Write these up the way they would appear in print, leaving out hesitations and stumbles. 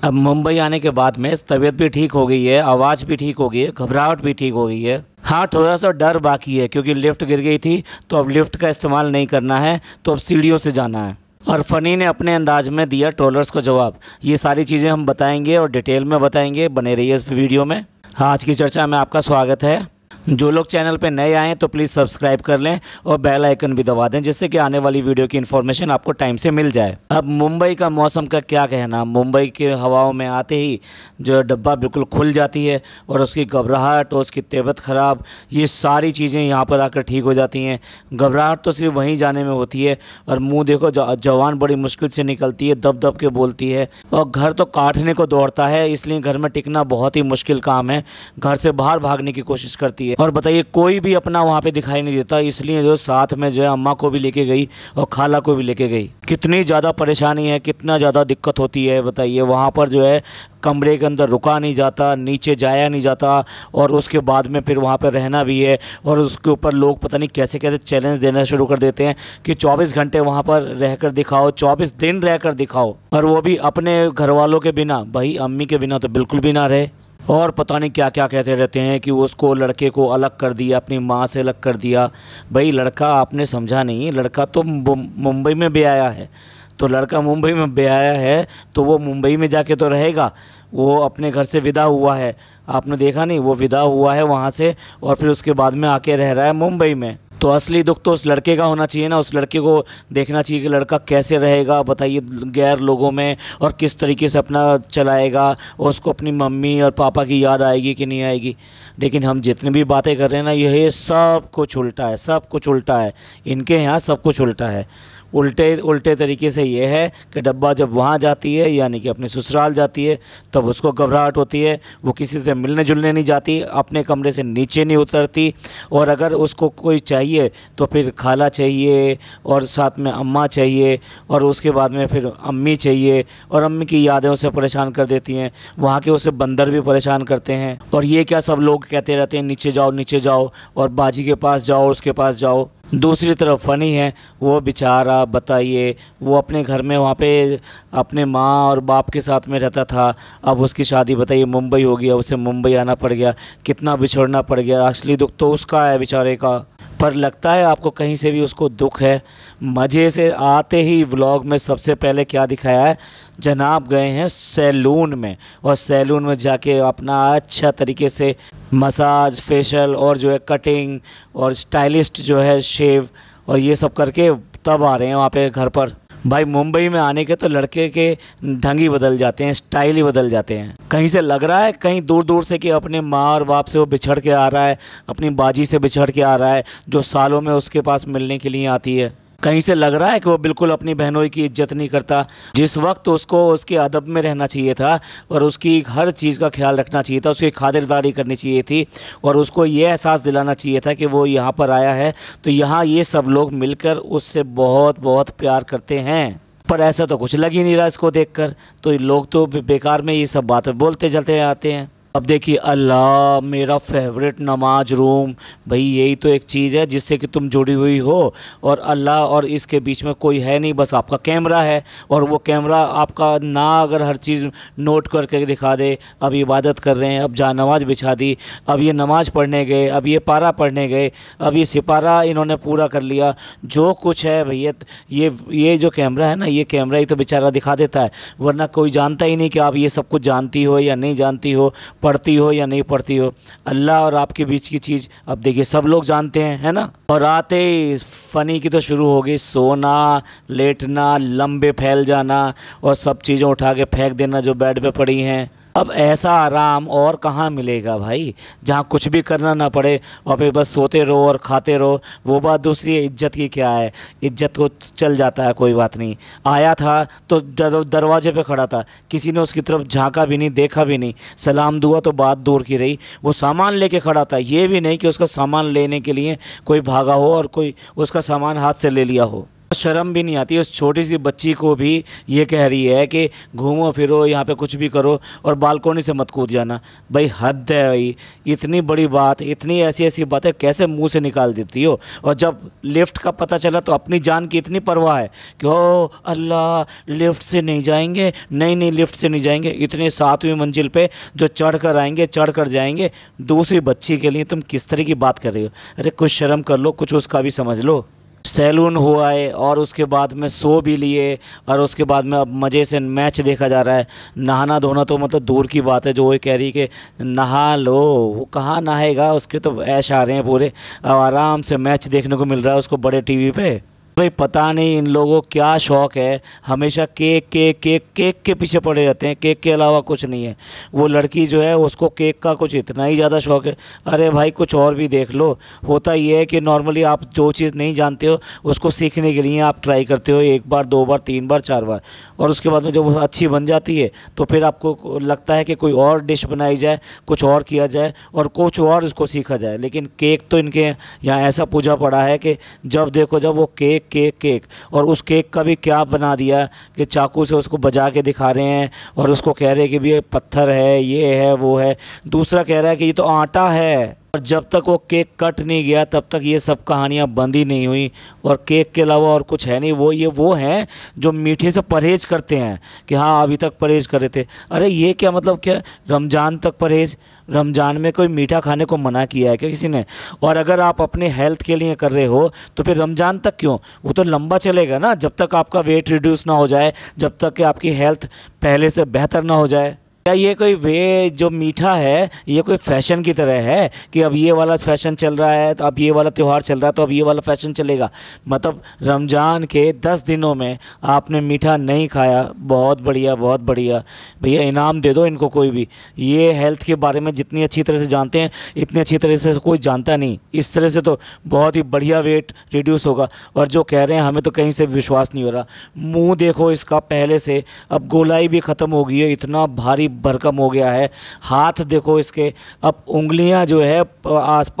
अब मुंबई आने के बाद में तबीयत भी ठीक हो गई है, आवाज़ भी ठीक हो गई है, घबराहट भी ठीक हो गई है। हाँ, थोड़ा सा डर बाकी है क्योंकि लिफ्ट गिर गई थी, तो अब लिफ्ट का इस्तेमाल नहीं करना है, तो अब सीढ़ियों से जाना है। और फ़नी ने अपने अंदाज में दिया ट्रोलर्स को जवाब। ये सारी चीज़ें हम बताएंगे और डिटेल में बताएंगे, बने रहिए इस वीडियो में। हाँ, आज की चर्चा में आपका स्वागत है। जो लोग चैनल पे नए आएँ तो प्लीज़ सब्सक्राइब कर लें और बेल आइकन भी दबा दें, जिससे कि आने वाली वीडियो की इन्फॉर्मेशन आपको टाइम से मिल जाए। अब मुंबई का मौसम का क्या कहना। मुंबई के हवाओं में आते ही जो डब्बा बिल्कुल खुल जाती है और उसकी घबराहट और उसकी तबीयत ख़राब, ये सारी चीज़ें यहाँ पर आकर ठीक हो जाती हैं। घबराहट तो सिर्फ वहीं जाने में होती है और मुँह देखो जवान बड़ी मुश्किल से निकलती है, दब दब के बोलती है और घर तो काटने को दौड़ता है, इसलिए घर में टिकना बहुत ही मुश्किल काम है। घर से बाहर भागने की कोशिश करती है। और बताइए, कोई भी अपना वहाँ पे दिखाई नहीं देता, इसलिए जो साथ में जो है अम्मा को भी लेके गई और खाला को भी लेके गई। कितनी ज़्यादा परेशानी है, कितना ज़्यादा दिक्कत होती है बताइए। वहाँ पर जो है कमरे के अंदर रुका नहीं जाता, नीचे जाया नहीं जाता और उसके बाद में फिर वहाँ पर रहना भी है। और उसके ऊपर लोग पता नहीं कैसे कैसे चैलेंज देना शुरू कर देते हैं कि 24 घंटे वहाँ पर रहकर दिखाओ, 24 दिन रहकर दिखाओ, और वो भी अपने घर वालों के बिना। भाई अम्मी के बिना तो बिल्कुल भी ना रहे। और पता नहीं क्या क्या कहते रहते हैं कि उसको, लड़के को अलग कर दिया, अपनी माँ से अलग कर दिया। भाई लड़का आपने समझा नहीं, लड़का तो मुंबई में ब्याया है, तो लड़का मुंबई में ब्याया है तो वो मुंबई में जाके तो रहेगा। वो अपने घर से विदा हुआ है, आपने देखा नहीं, वो विदा हुआ है वहाँ से और फिर उसके बाद में आके रह रहा है मुंबई में। तो असली दुख तो उस लड़के का होना चाहिए ना, उस लड़के को देखना चाहिए कि लड़का कैसे रहेगा बताइए गैर लोगों में, और किस तरीके से अपना चलाएगा, और उसको अपनी मम्मी और पापा की याद आएगी कि नहीं आएगी। लेकिन हम जितनी भी बातें कर रहे हैं ना, यह सब कुछ उल्टा है, सब कुछ उल्टा है। इनके यहाँ सब कुछ उल्टा है। उल्टे तरीके से ये है कि डब्बा जब वहाँ जाती है, यानी कि अपने ससुराल जाती है, तब उसको घबराहट होती है। वो किसी से मिलने जुलने नहीं जाती, अपने कमरे से नीचे नहीं उतरती, और अगर उसको कोई चाहिए तो फिर खाला चाहिए और साथ में अम्मा चाहिए, और उसके बाद में फिर अम्मी चाहिए, और अम्मी की यादें उसे परेशान कर देती हैं। वहाँ के उसे बंदर भी परेशान करते हैं। और ये क्या, सब लोग कहते रहते हैं नीचे जाओ नीचे जाओ, और बाजी के पास जाओ, उसके पास जाओ। दूसरी तरफ फ़नी है, वो बेचारा बताइए, वो अपने घर में वहाँ पे अपने माँ और बाप के साथ में रहता था। अब उसकी शादी बताइए मुंबई हो गया, उसे मुंबई आना पड़ गया, कितना बिछड़ना पड़ गया। असली दुख तो उसका है बेचारे का। पर लगता है आपको कहीं से भी उसको दुख है। मज़े से आते ही व्लॉग में सबसे पहले क्या दिखाया है, जनाब गए हैं सैलून में, और सैलून में जाके अपना अच्छा तरीके से मसाज, फेशियल और जो है कटिंग और स्टाइलिस्ट जो है शेव और ये सब करके तब आ रहे हैं वहाँ पे घर पर। भाई मुंबई में आने के तो लड़के के ढंग ही बदल जाते हैं, स्टाइल ही बदल जाते हैं। कहीं से लग रहा है कहीं दूर दूर से कि अपने माँ और बाप से वो बिछड़ के आ रहा है, अपनी बाजी से बिछड़ के आ रहा है जो सालों में उसके पास मिलने के लिए आती है। कहीं से लग रहा है कि वो बिल्कुल अपनी बहनों की इज्जत नहीं करता। जिस वक्त उसको उसके अदब में रहना चाहिए था और उसकी हर चीज़ का ख्याल रखना चाहिए था, उसकी खातिरदारी करनी चाहिए थी, और उसको ये एहसास दिलाना चाहिए था कि वो यहाँ पर आया है तो यहाँ ये सब लोग मिलकर उससे बहुत बहुत प्यार करते हैं। पर ऐसा तो कुछ लग ही नहीं रहा इसको देखकर। तो लोग तो बेकार में ये सब बातें बोलते चलते आते हैं। अब देखिए, अल्लाह मेरा फेवरेट नमाज रूम, भाई यही तो एक चीज़ है जिससे कि तुम जुड़ी हुई हो, और अल्लाह और इसके बीच में कोई है नहीं, बस आपका कैमरा है। और वो कैमरा आपका ना अगर हर चीज़ नोट करके दिखा दे, अब इबादत कर रहे हैं, अब जा नमाज बिछा दी, अब ये नमाज पढ़ने गए, अब ये पारा पढ़ने गए, अब ये सिपारा इन्होंने पूरा कर लिया, जो कुछ है भैया ये जो कैमरा है ना, ये कैमरा ही तो बेचारा दिखा देता है, वरना कोई जानता ही नहीं कि आप ये सब कुछ जानती हो या नहीं जानती हो, पढ़ती हो या नहीं पढ़ती हो। अल्लाह और आपके बीच की चीज़ अब देखिए सब लोग जानते हैं, है ना। और आते ही फ़नी की तो शुरू हो गई, सोना, लेटना, लंबे फैल जाना और सब चीज़ें उठा के फेंक देना जो बेड पे पड़ी हैं। अब ऐसा आराम और कहाँ मिलेगा भाई, जहाँ कुछ भी करना ना पड़े और फिर बस सोते रहो और खाते रहो। वो बात दूसरी है, इज्जत की क्या है, इज्जत को चल जाता है, कोई बात नहीं। आया था तो दरवाजे पे खड़ा था, किसी ने उसकी तरफ झांका भी नहीं, देखा भी नहीं, सलाम दुआ तो बात दूर की रही। वो सामान लेके खड़ा था, ये भी नहीं कि उसका सामान लेने के लिए कोई भागा हो और कोई उसका सामान हाथ से ले लिया हो। शर्म भी नहीं आती उस छोटी सी बच्ची को भी ये कह रही है कि घूमो फिरो यहाँ पे कुछ भी करो और बालकोनी से मत कूद जाना। भाई हद है भाई, इतनी बड़ी बात, इतनी ऐसी ऐसी बातें कैसे मुंह से निकाल देती हो। और जब लिफ्ट का पता चला तो अपनी जान की इतनी परवाह है कि ओ अल्लाह लिफ्ट से नहीं जाएंगे, नहीं नहीं लिफ्ट से नहीं जाएंगे। इतने 7वीं मंजिल पे जो चढ़ कर आएंगे, चढ़ कर जाएंगे। दूसरी बच्ची के लिए तुम किस तरह की बात कर रही हो? अरे कुछ शर्म कर लो, कुछ उसका भी समझ लो। सैलून हुआ है और उसके बाद में सो भी लिए और उसके बाद में अब मज़े से मैच देखा जा रहा है। नहाना धोना तो मतलब दूर की बात है। जो वो कह रही कि नहा लो, वो कहाँ नहाएगा, उसके तो ऐश आ रहे हैं पूरे। अब आराम से मैच देखने को मिल रहा है उसको बड़े टीवी पे। भाई पता नहीं इन लोगों को क्या शौक़ है, हमेशा केक केक केक केक के पीछे पड़े रहते हैं। केक के अलावा कुछ नहीं है। वो लड़की जो है उसको केक का कुछ इतना ही ज़्यादा शौक़ है। अरे भाई कुछ और भी देख लो। होता ये है कि नॉर्मली आप जो चीज़ नहीं जानते हो उसको सीखने के लिए आप ट्राई करते हो 1 बार 2 बार 3 बार 4 बार, और उसके बाद में जब वो अच्छी बन जाती है तो फिर आपको लगता है कि कोई और डिश बनाई जाए, कुछ और किया जाए और कुछ और उसको सीखा जाए। लेकिन केक तो इनके यहाँ ऐसा पूजा पड़ा है कि जब देखो जब वो केक केक केक, और उस केक का भी क्या बना दिया कि चाकू से उसको बजा के दिखा रहे हैं और उसको कह रहे हैं कि भी ये पत्थर है, ये है, वो है। दूसरा कह रहा है कि ये तो आटा है। और जब तक वो केक कट नहीं गया तब तक ये सब कहानियाँ बंद ही नहीं हुई। और केक के अलावा और कुछ है नहीं। वो हैं जो मीठे से परहेज़ करते हैं कि हाँ अभी तक परहेज़ कर रहे थे। अरे ये क्या मतलब, क्या रमज़ान तक परहेज़? रमज़ान में कोई मीठा खाने को मना किया है क्या किसी ने? और अगर आप अपने हेल्थ के लिए कर रहे हो तो फिर रमज़ान तक क्यों? वो तो लंबा चलेगा ना, जब तक आपका वेट रिड्यूस ना हो जाए, जब तक कि आपकी हेल्थ पहले से बेहतर ना हो जाए। क्या ये कोई वे जो मीठा है ये कोई फ़ैशन की तरह है कि अब ये वाला फ़ैशन चल रहा है तो अब ये वाला त्यौहार चल रहा है तो अब ये वाला फ़ैशन चलेगा? मतलब रमज़ान के 10 दिनों में आपने मीठा नहीं खाया, बहुत बढ़िया बहुत बढ़िया। भैया इनाम दे दो इनको कोई भी। ये हेल्थ के बारे में जितनी अच्छी तरह से जानते हैं इतनी अच्छी तरह से कोई जानता नहीं। इस तरह से तो बहुत ही बढ़िया वेट रिड्यूस होगा। और जो कह रहे हैं हमें तो कहीं से विश्वास नहीं हो रहा। मुँह देखो इसका पहले से, अब गोलाई भी ख़त्म हो गई है, इतना भारी भरकम हो गया है। हाथ देखो इसके, अब उंगलियां जो है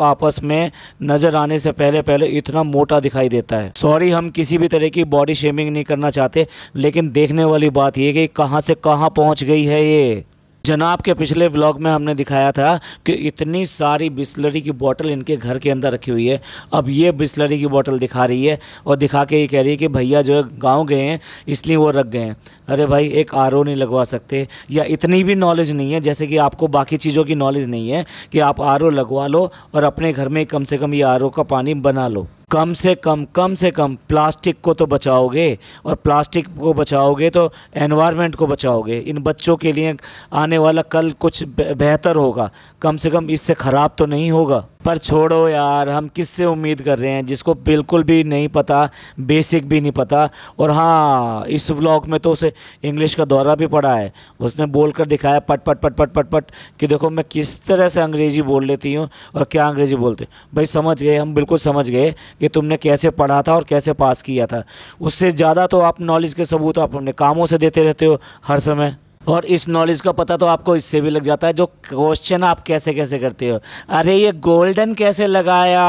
आपस में नज़र आने से पहले पहले इतना मोटा दिखाई देता है। सॉरी, हम किसी भी तरह की बॉडी शेमिंग नहीं करना चाहते, लेकिन देखने वाली बात ये कि कहां से कहां पहुंच गई है ये। जनाब के पिछले व्लॉग में हमने दिखाया था कि इतनी सारी बिस्लरी की बोतल इनके घर के अंदर रखी हुई है। अब ये बिस्लरी की बोतल दिखा रही है और दिखा के ये कह रही है कि भैया जो है गांव गए हैं इसलिए वो रख गए हैं। अरे भाई एक आरओ नहीं लगवा सकते, या इतनी भी नॉलेज नहीं है जैसे कि आपको बाकी चीज़ों की नॉलेज नहीं है कि आप आरओ लगवा लो और अपने घर में कम से कम ये आरओ का पानी बना लो। कम से कम प्लास्टिक को तो बचाओगे, और प्लास्टिक को बचाओगे तो एनवायरनमेंट को बचाओगे। इन बच्चों के लिए आने वाला कल कुछ बेहतर होगा, कम से कम इससे ख़राब तो नहीं होगा। पर छोड़ो यार, हम किससे उम्मीद कर रहे हैं जिसको बिल्कुल भी नहीं पता, बेसिक भी नहीं पता। और हाँ, इस व्लॉग में तो उसे इंग्लिश का दौरा भी पड़ा है। उसने बोल कर दिखाया पट पट पट पट पट पट कि देखो मैं किस तरह से अंग्रेज़ी बोल लेती हूँ और क्या अंग्रेज़ी बोलते। भाई समझ गए, हम बिल्कुल समझ गए कि तुमने कैसे पढ़ा था और कैसे पास किया था। उससे ज़्यादा तो आप नॉलेज के सबूत आप अपने कामों से देते रहते हो हर समय। और इस नॉलेज का पता तो आपको इससे भी लग जाता है जो क्वेश्चन आप कैसे कैसे करते हो। अरे ये गोल्डन कैसे लगाया।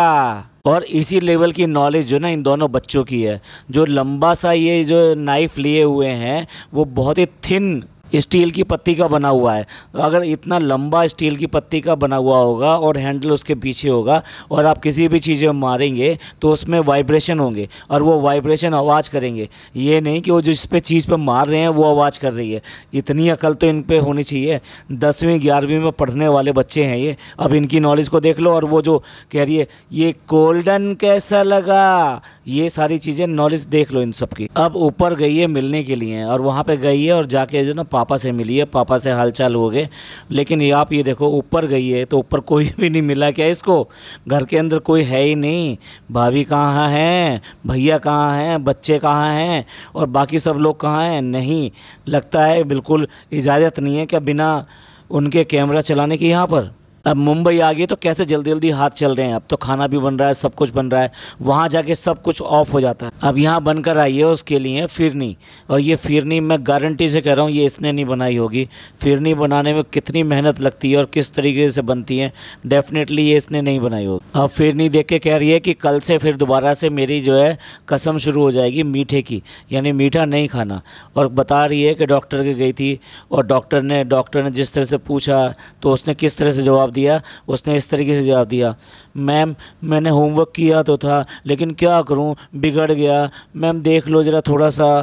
और इसी लेवल की नॉलेज जो ना इन दोनों बच्चों की है। जो लंबा सा ये जो नाइफ़ लिए हुए हैं वो बहुत ही थिन स्टील की पत्ती का बना हुआ है। अगर इतना लंबा स्टील की पत्ती का बना हुआ होगा और हैंडल उसके पीछे होगा और आप किसी भी चीज़ में मारेंगे तो उसमें वाइब्रेशन होंगे और वो वाइब्रेशन आवाज़ करेंगे। ये नहीं कि वो जिस पे चीज़ पे मार रहे हैं वो आवाज़ कर रही है। इतनी अकल तो इन पे होनी चाहिए। 10वीं 11वीं में पढ़ने वाले बच्चे हैं ये। अब इनकी नॉलेज को देख लो। और वो जो कह रही है ये गोल्डन कैसा लगा, ये सारी चीज़ें नॉलेज देख लो इन सब की। अब ऊपर गई है मिलने के लिए और वहाँ पर गई है और जाके जो ना पापा से मिली है, पापा से हालचाल हो गए। लेकिन ये आप ये देखो ऊपर गई है तो ऊपर कोई भी नहीं मिला क्या इसको? घर के अंदर कोई है ही नहीं। भाभी कहाँ हैं, भैया कहाँ हैं, बच्चे कहाँ हैं और बाकी सब लोग कहाँ हैं? नहीं, लगता है बिल्कुल इजाज़त नहीं है क्या बिना उनके कैमरा चलाने की यहाँ पर। अब मुंबई आ गई तो कैसे जल्दी जल्दी हाथ चल रहे हैं, अब तो खाना भी बन रहा है, सब कुछ बन रहा है, वहाँ जाके सब कुछ ऑफ हो जाता है। अब यहाँ बनकर आई है उसके लिए फिरनी, और ये फिरनी मैं गारंटी से कह रहा हूँ ये इसने नहीं बनाई होगी। फिरनी बनाने में कितनी मेहनत लगती है और किस तरीके से बनती है, डेफिनेटली ये इसने नहीं बनाई होगी। अब फिरनी देख के कह रही है कि कल से फिर दोबारा से मेरी जो है कसम शुरू हो जाएगी मीठे की, यानी मीठा नहीं खाना। और बता रही है कि डॉक्टर के गई थी और डॉक्टर ने जिस तरह से पूछा तो उसने किस तरह से जवाब दिया, उसने इस तरीके से जवाब दिया, मैम मैंने होमवर्क किया तो था लेकिन क्या करूं बिगड़ गया, मैम देख लो ज़रा थोड़ा सा,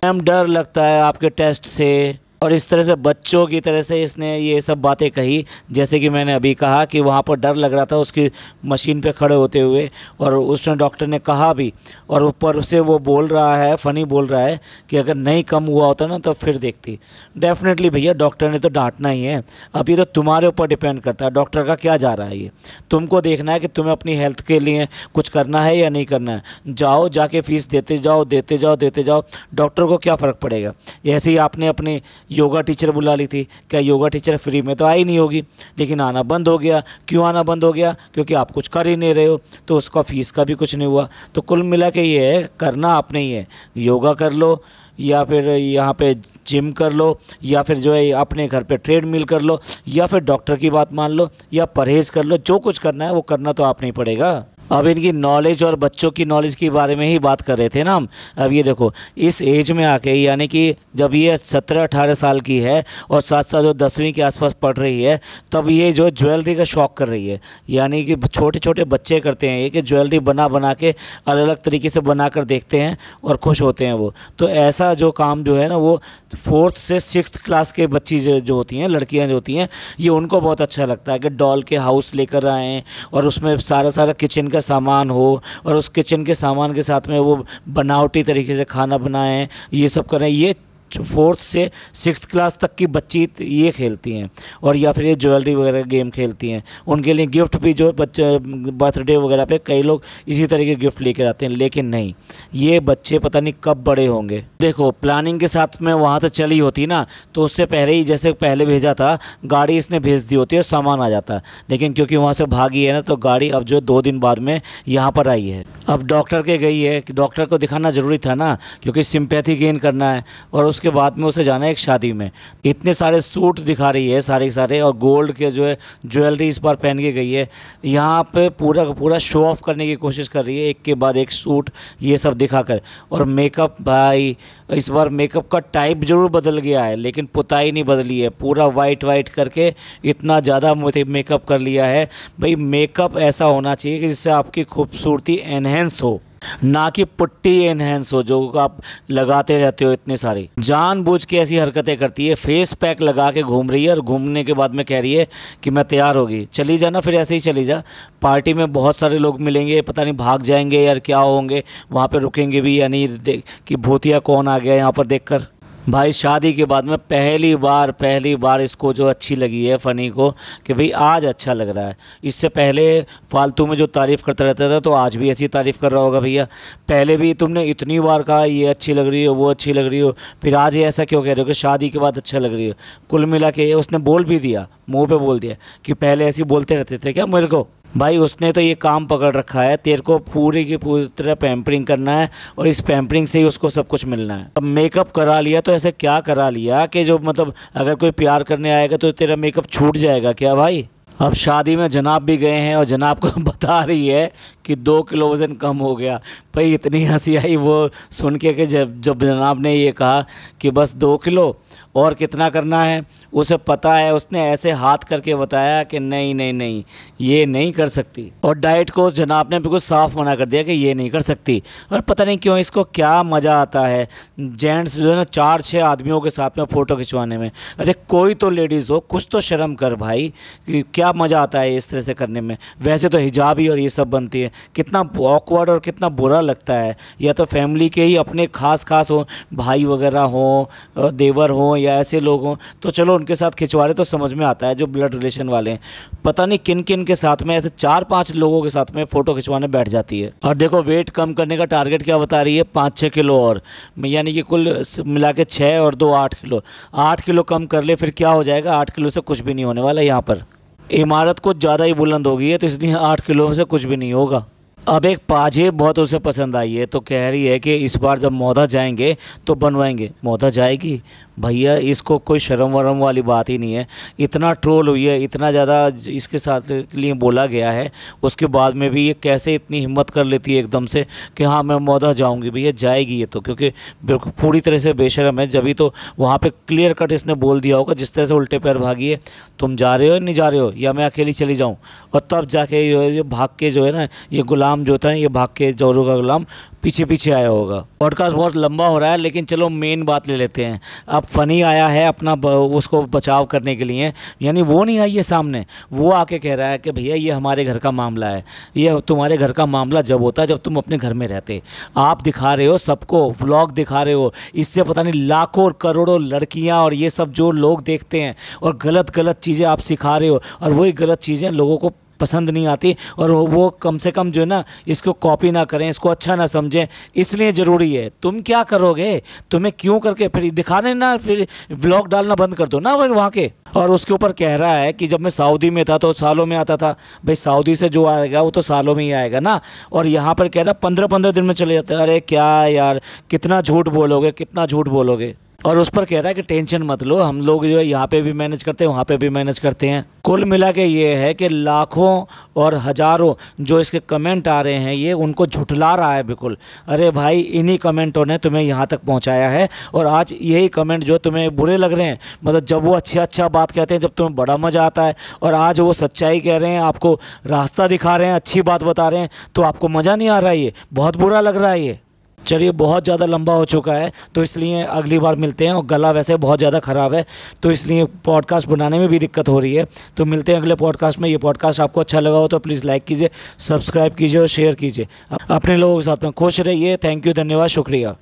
मैम डर लगता है आपके टेस्ट से। और इस तरह से बच्चों की तरह से इसने ये सब बातें कही, जैसे कि मैंने अभी कहा कि वहाँ पर डर लग रहा था उसकी मशीन पे खड़े होते हुए, और उसने डॉक्टर ने कहा भी, और ऊपर से वो बोल रहा है, फ़नी बोल रहा है कि अगर नहीं कम हुआ होता ना तो फिर देखती। डेफिनेटली भैया डॉक्टर ने तो डांटना ही है। अब ये तो तुम्हारे ऊपर डिपेंड करता है, डॉक्टर का क्या जा रहा है, ये तुमको देखना है कि तुम्हें अपनी हेल्थ के लिए कुछ करना है या नहीं करना है। जाओ जाके फ़ीस देते जाओ देते जाओ देते जाओ, डॉक्टर को क्या फ़र्क पड़ेगा। ऐसे ही आपने अपने योगा टीचर बुला ली थी, क्या योगा टीचर फ्री में तो आई नहीं होगी, लेकिन आना बंद हो गया। क्यों आना बंद हो गया? क्योंकि आप कुछ कर ही नहीं रहे हो, तो उसका फ़ीस का भी कुछ नहीं हुआ। तो कुल मिला के ये है, करना आपने ही है, योगा कर लो या फिर यहाँ पे जिम कर लो या फिर जो है अपने घर पे ट्रेडमिल कर लो या फिर डॉक्टर की बात मान लो या परहेज़ कर लो। जो कुछ करना है वो करना तो आपने ही पड़ेगा। अब इनकी नॉलेज और बच्चों की नॉलेज के बारे में ही बात कर रहे थे ना हम। अब ये देखो इस एज में आके, यानी कि जब ये 17-18 साल की है और साथ साथ जो 10वीं के आसपास पढ़ रही है, तब ये जो ज्वेलरी का शौक़ कर रही है। यानी कि छोटे छोटे बच्चे करते हैं ये कि ज्वेलरी बना बना के अलग अलग तरीके से बना कर देखते हैं और खुश होते हैं वो। तो ऐसा जो काम जो है ना वो 4th से 6th क्लास के बच्ची जो होती हैं, लड़कियाँ जो होती हैं, ये उनको बहुत अच्छा लगता है कि डॉल के हाउस लेकर आएँ और उसमें सारा किचन का सामान हो और उस किचन के सामान के साथ में वो बनावटी तरीके से खाना बनाएं, ये सब करें। ये 4th से 6th क्लास तक की बच्ची ये खेलती हैं, और या फिर ये ज्वेलरी वगैरह गेम खेलती हैं। उनके लिए गिफ्ट भी जो बच्चे बर्थडे वगैरह पे कई लोग इसी तरह के गिफ्ट लेकर आते हैं, लेकिन नहीं, ये बच्चे पता नहीं कब बड़े होंगे। देखो प्लानिंग के साथ में वहाँ से चली होती ना तो उससे पहले ही, जैसे पहले भेजा था गाड़ी इसने भेज दी होती है, सामान आ जाता, लेकिन क्योंकि वहाँ से भागी है ना तो गाड़ी अब जो 2 दिन बाद में यहाँ पर आई है। अब डॉक्टर के गई है कि डॉक्टर को दिखाना ज़रूरी था ना, क्योंकि सिंपैथी गेन करना है, और उसके बाद में उसे जाना है एक शादी में। इतने सारे सूट दिखा रही है सारे, और गोल्ड के जो है ज्वेलरी इस बार पहन के गई है। यहाँ पे पूरा का पूरा शो ऑफ करने की कोशिश कर रही है, एक के बाद एक सूट ये सब दिखाकर। और मेकअप भाई इस बार मेकअप का टाइप ज़रूर बदल गया है, लेकिन पुताई नहीं बदली है। पूरा वाइट करके इतना ज़्यादा मेकअप कर लिया है। भाई मेकअप ऐसा होना चाहिए कि जिससे आपकी खूबसूरती एनहेंस हो, ना कि पुट्टी एनहेंस हो जो आप लगाते रहते हो इतने सारी। जानबूझ के ऐसी हरकतें करती है, फेस पैक लगा के घूम रही है और घूमने के बाद में कह रही है कि मैं तैयार होगी। चली जा ना, फिर ऐसे ही चली जा। पार्टी में बहुत सारे लोग मिलेंगे, पता नहीं भाग जाएंगे यार क्या होंगे, वहाँ पे रुकेंगे भी या नहीं कि भूतिया कौन आ गया यहाँ पर देखकर। भाई शादी के बाद में पहली बार इसको जो अच्छी लगी है फ़नी को कि भाई आज अच्छा लग रहा है। इससे पहले फालतू में जो तारीफ़ करता रहता था तो आज भी ऐसी तारीफ़ कर रहा होगा भैया। पहले भी तुमने इतनी बार कहा ये अच्छी लग रही हो, वो अच्छी लग रही हो, फिर आज ये ऐसा क्यों कह रहे हो कि शादी के बाद अच्छा लग रही हो। कुल मिला के उसने बोल भी दिया, मुँह पे बोल दिया कि पहले ऐसी बोलते रहते थे क्या मेरे को। भाई उसने तो ये काम पकड़ रखा है, तेरे को पूरी की पूरी तरह पैम्परिंग करना है और इस पैम्परिंग से ही उसको सब कुछ मिलना है। अब मेकअप करा लिया तो ऐसे क्या करा लिया कि जो मतलब अगर कोई प्यार करने आएगा तो तेरा मेकअप छूट जाएगा क्या भाई। अब शादी में जनाब भी गए हैं और जनाब को बता रही है कि 2 किलो वज़न कम हो गया। भाई इतनी हंसी आई वो सुन के कि जब जनाब ने ये कहा कि बस 2 किलो और कितना करना है, उसे पता है। उसने ऐसे हाथ करके बताया कि नहीं ये नहीं कर सकती। और डाइट को जनाब ने बिल्कुल साफ मना कर दिया कि ये नहीं कर सकती। और पता नहीं क्यों इसको क्या मज़ा आता है जेंट्स जो है ना 4-6 आदमियों के साथ में फ़ोटो खिंचवाने में। अरे कोई तो लेडीज़ हो, कुछ तो शर्म कर भाई, कि क्या मज़ा आता है इस तरह से करने में। वैसे तो हिजाबी और ये सब बनती है, कितना ऑकवर्ड और कितना बुरा लगता है। या तो फैमिली के ही अपने खास हो, भाई वगैरह हो, देवर हो या ऐसे लोग हों तो चलो उनके साथ खिंचवा रहे तो समझ में आता है, जो ब्लड रिलेशन वाले हैं। पता नहीं किन किन के साथ में ऐसे 4-5 लोगों के साथ में फ़ोटो खिंचवाने बैठ जाती है। और देखो वेट कम करने का टारगेट क्या बता रही है, 5-6 किलो और, यानी कि कुल मिला के 6 और 2 8 किलो। 8 किलो कम कर ले फिर क्या हो जाएगा, 8 किलो से कुछ भी नहीं होने वाला यहाँ पर। इमारत कुछ ज़्यादा ही बुलंद हो गई है, तो इसलिए 8 किलो से कुछ भी नहीं होगा। अब एक पाजेब बहुत उसे पसंद आई है, तो कह रही है कि इस बार जब मौधा जाएंगे तो बनवाएंगे। मौधा जाएगी भैया, इसको कोई शर्म वरम वाली बात ही नहीं है। इतना ट्रोल हुई है, इतना ज़्यादा इसके साथ लिए बोला गया है, उसके बाद में भी ये कैसे इतनी हिम्मत कर लेती है एकदम से कि हाँ मैं मौधा जाऊंगी। भैया जाएगी ये तो, क्योंकि बिल्कुल पूरी तरह से बेशर्म है। जब तो वहाँ पे क्लियर कट इसने बोल दिया होगा, जिस तरह से उल्टे पैर भागी है, तुम जा रहे हो नहीं जा रहे हो या मैं अकेली चली जाऊँ। और तब जाके ये भाग के जो है ना, ये गुलाम जो था, ये भाग के जोरू का गुलाम पीछे पीछे आया होगा। पॉडकास्ट बहुत लंबा हो रहा है, लेकिन चलो मेन बात ले लेते हैं। अब फ़नी आया है अपना उसको बचाव करने के लिए, यानी वो नहीं आई है सामने, वो आके कह रहा है कि भैया ये हमारे घर का मामला है। ये तुम्हारे घर का मामला जब होता है जब तुम अपने घर में रहते। आप दिखा रहे हो सबको, व्लॉग दिखा रहे हो, इससे पता नहीं लाखों और करोड़ों लड़कियाँ और ये सब जो लोग देखते हैं, और गलत गलत चीज़ें आप सिखा रहे हो, और वही गलत चीज़ें लोगों को पसंद नहीं आती, और वो कम से कम जो है ना इसको कॉपी ना करें, इसको अच्छा ना समझें। इसलिए ज़रूरी है। तुम क्या करोगे, तुम्हें क्यों करके फिर दिखाने ना, फिर व्लॉग डालना बंद कर दो ना वहाँ के। और उसके ऊपर कह रहा है कि जब मैं सऊदी में था तो सालों में आता था। भाई सऊदी से जो आएगा वो तो सालों में ही आएगा ना, और यहाँ पर कह रहा 15-15 दिन में चले जाते हैं। अरे क्या यार, कितना झूठ बोलोगे, कितना झूठ बोलोगे। और उस पर कह रहा है कि टेंशन मत लो, हम लोग जो है यहाँ पे भी मैनेज करते हैं, वहाँ पे भी मैनेज करते हैं। कुल मिला के ये है कि लाखों और हज़ारों जो इसके कमेंट आ रहे हैं, ये उनको झुठला रहा है बिल्कुल। अरे भाई, इन्हीं कमेंटों ने तुम्हें यहाँ तक पहुँचाया है, और आज यही कमेंट जो तुम्हें बुरे लग रहे हैं, मतलब जब वो अच्छा बात कहते हैं, जब तुम्हें बड़ा मज़ा आता है, और आज वो सच्चाई कह रहे हैं, आपको रास्ता दिखा रहे हैं, अच्छी बात बता रहे हैं, तो आपको मज़ा नहीं आ रहा है, ये बहुत बुरा लग रहा है ये। चलिए, बहुत ज़्यादा लंबा हो चुका है, तो इसलिए अगली बार मिलते हैं। और गला वैसे बहुत ज़्यादा ख़राब है, तो इसलिए पॉडकास्ट बनाने में भी दिक्कत हो रही है। तो मिलते हैं अगले पॉडकास्ट में। ये पॉडकास्ट आपको अच्छा लगा हो तो प्लीज़ लाइक कीजिए, सब्सक्राइब कीजिए और शेयर कीजिए। अपने लोगों के साथ में खुश रहिए। थैंक यू, धन्यवाद, शुक्रिया।